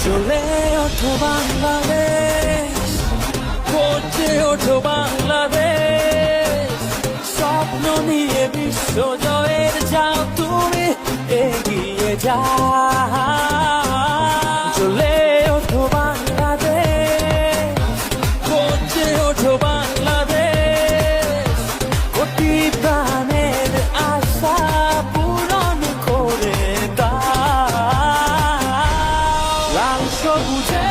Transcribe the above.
চলে ওঠো বাংলাদেশ, গর্জে ওঠো বাংলাদেশ, স্বপ্ন নিয়ে বিশ্ব জয়ের যাও তুমি এগিয়ে যাও। চলে ওঠো বাংলাদেশ, গর্জে ওঠো বাংলাদেশ, কোটি প্রাণের আশা পূরণ করে দাও। লাল সবুজে